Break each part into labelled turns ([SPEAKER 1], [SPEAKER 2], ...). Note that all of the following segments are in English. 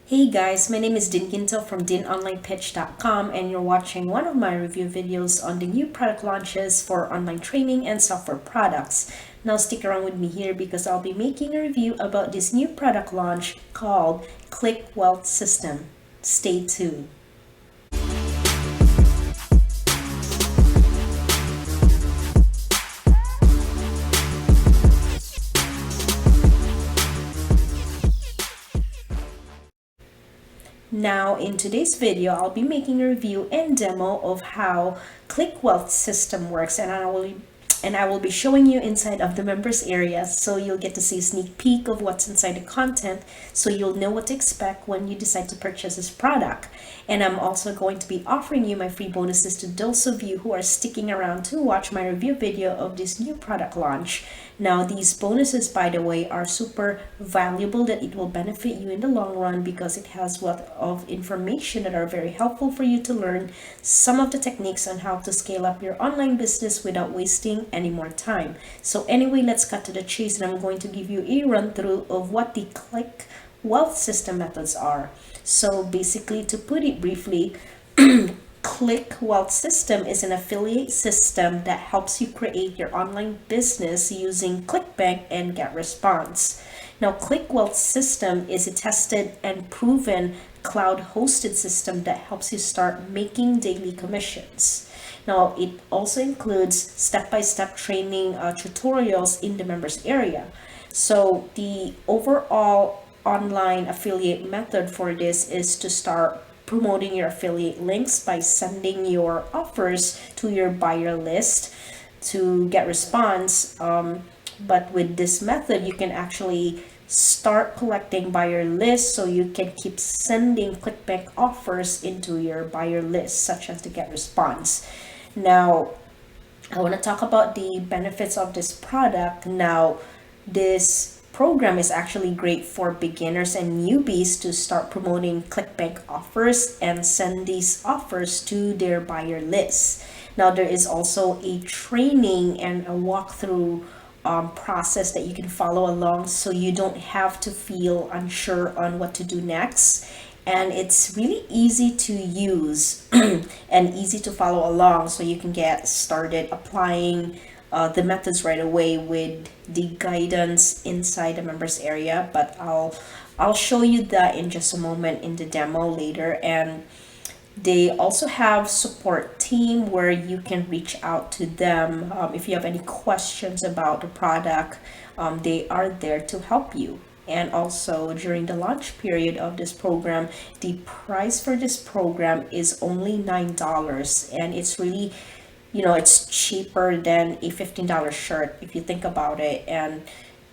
[SPEAKER 1] Hey guys, my name is Din Ginto from dinonlinepitch.com and you're watching one of my review videos on the new product launches for online training and software products. Now stick around with me here because I'll be making a review about this new product launch called Click Wealth System. Stay tuned. Now in today's video, I'll be making a review and demo of how Click Wealth system works, and I will be showing you inside of the members area, so you'll get to see a sneak peek of what's inside the content, so you'll know what to expect when you decide to purchase this product. And I'm also going to be offering you my free bonuses to those of you who are sticking around to watch my review video of this new product launch. Now these bonuses, by the way, are super valuable, that it will benefit you in the long run because it has a lot of information that are very helpful for you to learn some of the techniques on how to scale up your online business without wasting any more time. So anyway, let's cut to the chase, and I'm going to give you a run through of what the Click Wealth system methods are. So basically, to put it briefly, Click Wealth System is an affiliate system that helps you create your online business using ClickBank and GetResponse. Now, Click Wealth System is a tested and proven cloud-hosted system that helps you start making daily commissions. Now, it also includes step-by-step training tutorials in the members area. So the overall online affiliate method for this is to start promoting your affiliate links by sending your offers to your buyer list to get response. But with this method, you can actually start collecting buyer lists, so you can keep sending ClickBank offers into your buyer list, such as to get response. Now, I want to talk about the benefits of this product. Now, this program is actually great for beginners and newbies to start promoting ClickBank offers and send these offers to their buyer lists. Now, there is also a training and a walkthrough process that you can follow along, so you don't have to feel unsure on what to do next. And it's really easy to use and easy to follow along, so you can get started applying the methods right away with the guidance inside the members area. But I'll show you that in just a moment in the demo later. And they also have support team where you can reach out to them if you have any questions about the product. They are there to help you. And also during the launch period of this program, the price for this program is only $9, and it's really, it's cheaper than a $15 shirt if you think about it. And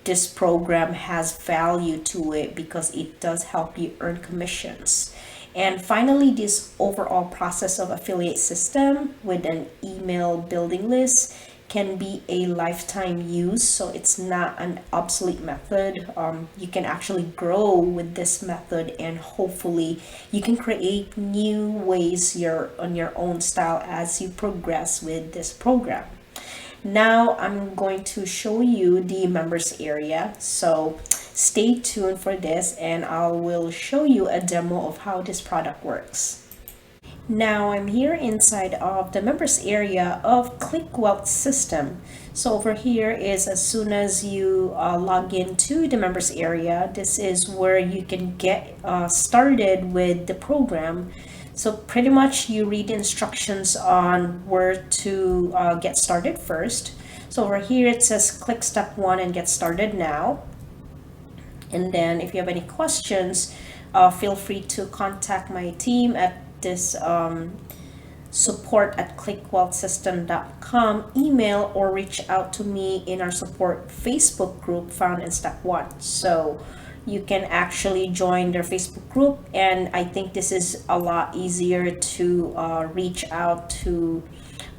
[SPEAKER 1] this program has value to it because it does help you earn commissions. And finally, this overall process of affiliate system with an email building list can be a lifetime use, so it's not an obsolete method. You can actually grow with this method, and hopefully you can create new ways on your own style as you progress with this program. Now I'm going to show you the members area, so stay tuned for this, and I will show you a demo of how this product works. Now I'm here inside of the members area of Click Wealth system. So over here is, as soon as you log into the members area, this is where you can get started with the program. So pretty much you read the instructions on where to get started first. So over here it says click step 1 and get started now. And then if you have any questions, feel free to contact my team at this support at clickwealthsystem.com email, or reach out to me in our support Facebook group found in step 1. So you can actually join their Facebook group, and I think this is a lot easier to reach out to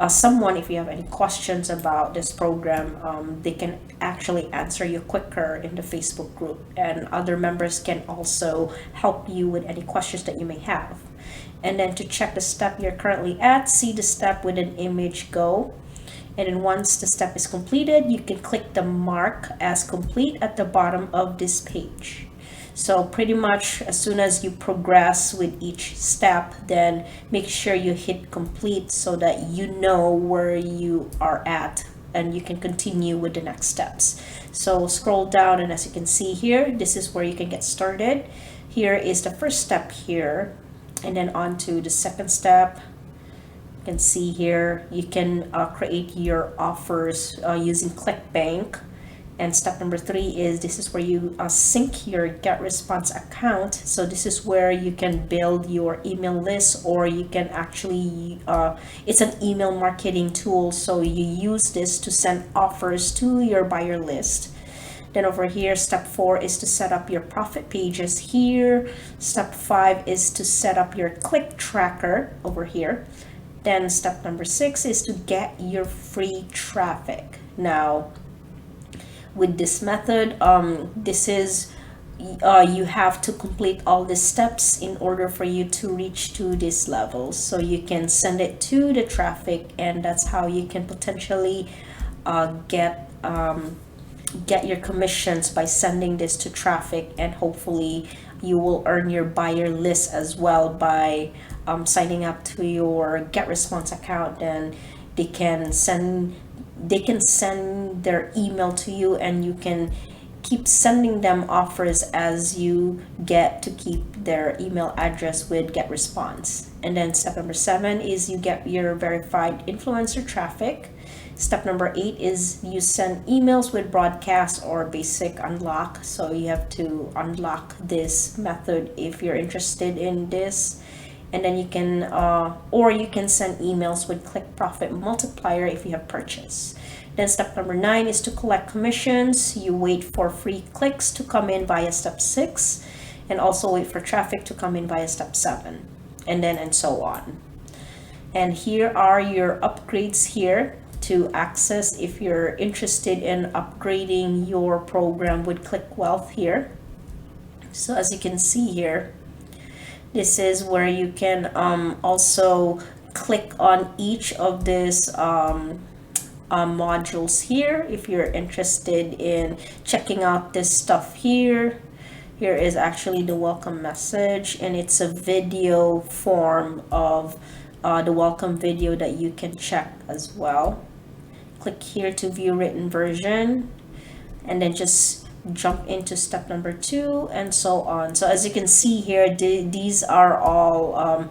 [SPEAKER 1] someone if you have any questions about this program. They can actually answer you quicker in the Facebook group, and other members can also help you with any questions that you may have. And then to check the step you're currently at, see the step with an image go. And then once the step is completed, you can click the mark as complete at the bottom of this page. So pretty much as soon as you progress with each step, then make sure you hit complete so that you know where you are at and you can continue with the next steps. So scroll down, and as you can see here, this is where you can get started. Here is the first step here, and then on to the second step. You can see here you can create your offers using ClickBank. And step number 3 is this is where you sync your GetResponse account. So this is where you can build your email list, or you can actually it's an email marketing tool, so you use this to send offers to your buyer list. Then over here, step 4 is to set up your profit pages here. Step 5 is to set up your click tracker over here. Then step number 6 is to get your free traffic. Now, with this method, this is you have to complete all the steps in order for you to reach to this level. So you can send it to the traffic, and that's how you can potentially get your commissions by sending this to traffic, and hopefully you will earn your buyer list as well by signing up to your GetResponse account. And they can send their email to you, and you can keep sending them offers as you get to keep their email address with GetResponse. And then step number 7 is you get your verified influencer traffic. Step number 8 is you send emails with broadcast or basic unlock. So you have to unlock this method if you're interested in this. And then you can or you can send emails with click profit multiplier if you have purchased. Then step number 9 is to collect commissions. You wait for free clicks to come in via step 6, and also wait for traffic to come in via step 7, and so on. And here are your upgrades here to access if you're interested in upgrading your program with ClickWealth here. So as you can see here, this is where you can also click on each of these modules here if you're interested in checking out this stuff here. Here is actually the welcome message, and it's a video form of the welcome video that you can check as well. Click here to view written version, and then just jump into step number 2 and so on. So as you can see here, these are all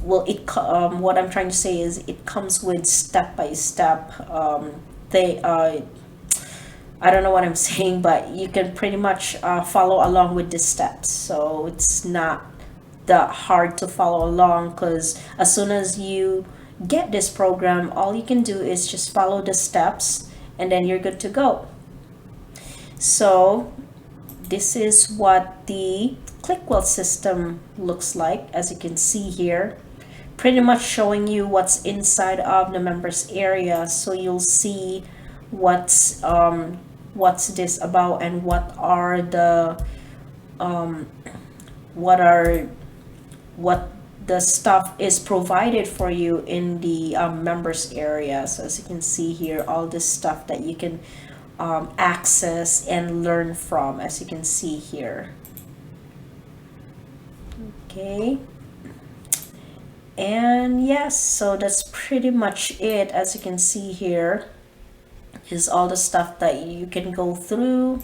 [SPEAKER 1] what I'm trying to say is it comes with step by step. I don't know what I'm saying, but you can pretty much follow along with the steps. So it's not that hard to follow along, because as soon as you get this program, all you can do is just follow the steps, and then you're good to go. So this is what the ClickWealth system looks like, as you can see here. Pretty much showing you what's inside of the members area, so you'll see what's this about, and what the stuff is provided for you in the members area. So as you can see here, all this stuff that you can access and learn from, as you can see here. Okay. And yes, so that's pretty much it. As you can see here is all the stuff that you can go through.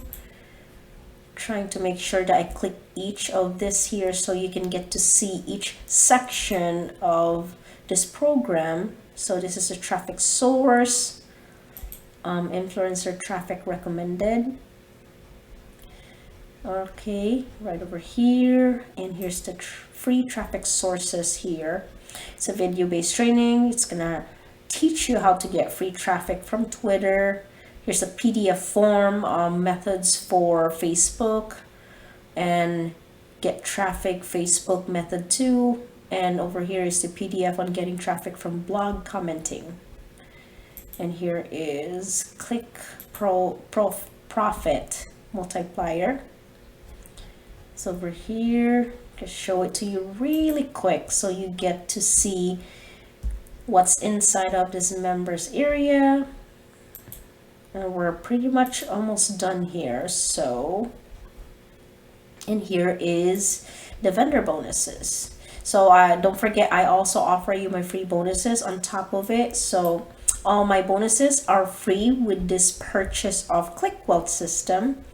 [SPEAKER 1] Trying to make sure that I click each of this here so you can get to see each section of this program. So this is a traffic source, influencer traffic recommended. Okay, right over here, and here's the free traffic sources here. It's a video-based training. It's gonna teach you how to get free traffic from Twitter. Here's a PDF form, methods for Facebook, and get traffic Facebook method 2. And over here is the PDF on getting traffic from blog commenting. And here is click profit multiplier. It's over here. Just show it to you really quick so you get to see what's inside of this members area. And we're pretty much almost done here. So And here is the vendor bonuses. So don't forget, I also offer you my free bonuses on top of it. So all my bonuses are free with this purchase of ClickWealth system.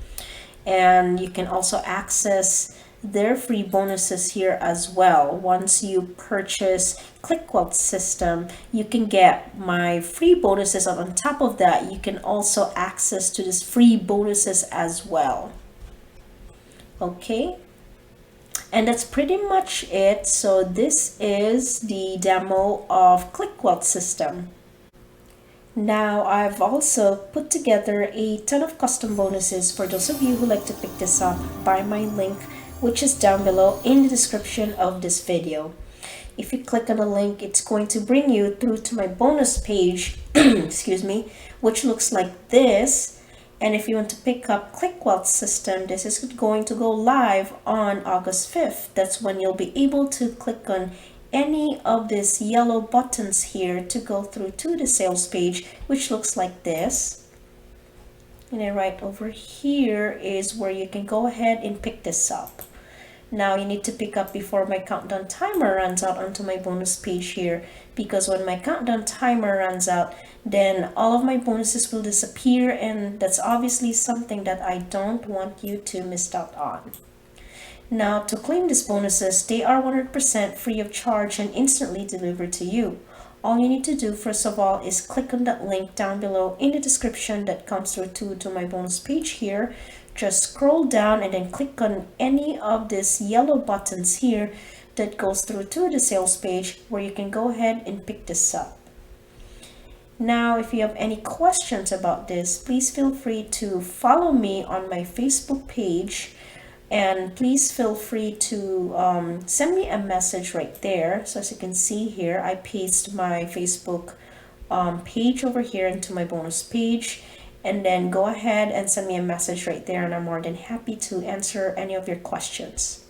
[SPEAKER 1] And you can also access their free bonuses here as well. Once you purchase ClickWealth system, you can get my free bonuses, and on top of that you can also access to this free bonuses as well. Okay, and that's pretty much it. So this is the demo of ClickWealth system. Now I've also put together a ton of custom bonuses for those of you who like to pick this up by my link, which is down below in the description of this video. If you click on the link, it's going to bring you through to my bonus page, excuse me, which looks like this. And if you want to pick up ClickWealth system, this is going to go live on August 5th. That's when you'll be able to click on any of these yellow buttons here to go through to the sales page, which looks like this. And then right over here is where you can go ahead and pick this up. Now you need to pick up before my countdown timer runs out onto my bonus page here, because when my countdown timer runs out, then all of my bonuses will disappear, and that's obviously something that I don't want you to miss out on. Now to claim these bonuses, they are 100% free of charge and instantly delivered to you. All you need to do first of all is click on that link down below in the description that comes through to my bonus page here. Just scroll down and then click on any of these yellow buttons here that goes through to the sales page, where you can go ahead and pick this up. Now if you have any questions about this, please feel free to follow me on my Facebook page, and please feel free to send me a message right there. So as you can see here, I paste my Facebook page over here into my bonus page, and then go ahead and send me a message right there, and I'm more than happy to answer any of your questions.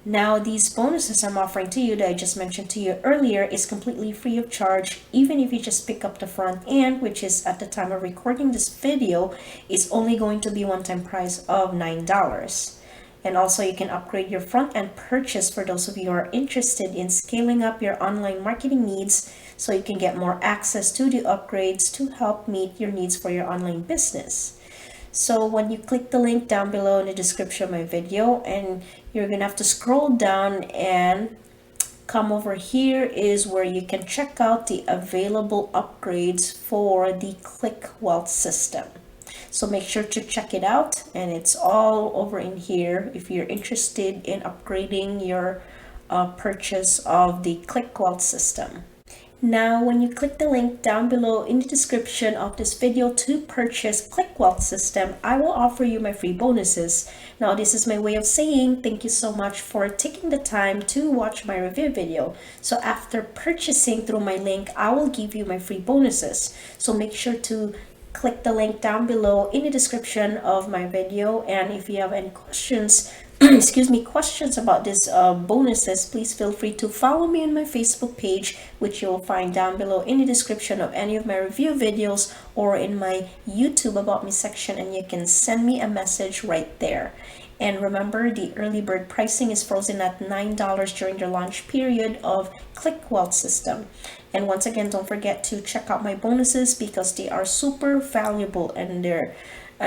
[SPEAKER 1] Now these bonuses I'm offering to you that I just mentioned to you earlier is completely free of charge, even if you just pick up the front end, which is at the time of recording this video is only going to be one-time price of $9. And also you can upgrade your front end purchase for those of you who are interested in scaling up your online marketing needs, so you can get more access to the upgrades to help meet your needs for your online business. So when you click the link down below in the description of my video, and you're gonna have to scroll down and come over here is where you can check out the available upgrades for the ClickWealth system. So make sure to check it out, and it's all over in here if you're interested in upgrading your purchase of the ClickWealth system. Now when you click the link down below in the description of this video to purchase ClickWealth system, I will offer you my free bonuses. Now this is my way of saying thank you so much for taking the time to watch my review video. So after purchasing through my link, I will give you my free bonuses. So make sure to click the link down below in the description of my video, and if you have any questions excuse me, questions about this bonuses, please feel free to follow me on my Facebook page, which you'll find down below in the description of any of my review videos, or in my YouTube about me section, and you can send me a message right there. And remember, the early bird pricing is frozen at $9 during the launch period of ClickWealth system. And once again, don't forget to check out my bonuses, because they are super valuable, and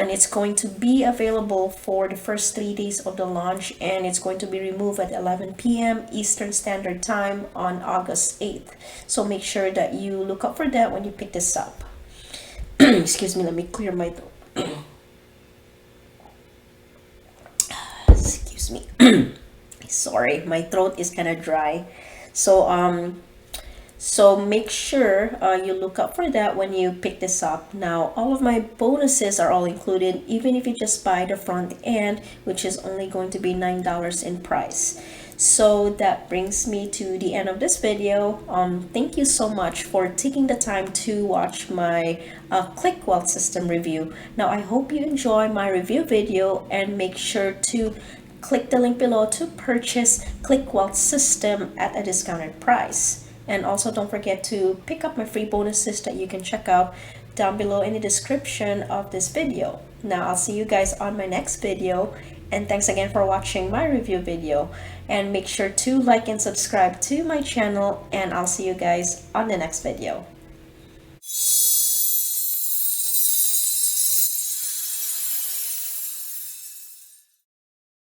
[SPEAKER 1] it's going to be available for the first 3 days of the launch, and it's going to be removed at 11 p.m. Eastern Standard Time on August 8th. So make sure that you look up for that when you pick this up. Excuse me, let me clear my throat. Excuse me. Sorry, my throat is kind of dry. So make sure you look up for that when you pick this up. Now all of my bonuses are all included, even if you just buy the front end, which is only going to be $9 in price. So that brings me to the end of this video. Thank you so much for taking the time to watch my ClickWealth system review. Now I hope you enjoy my review video, and make sure to click the link below to purchase ClickWealth system at a discounted price. And also don't forget to pick up my free bonuses that you can check out down below in the description of this video. Now I'll see you guys on my next video, And thanks again for watching my review video. And make sure to like and subscribe to my channel, and I'll see you guys on the next video.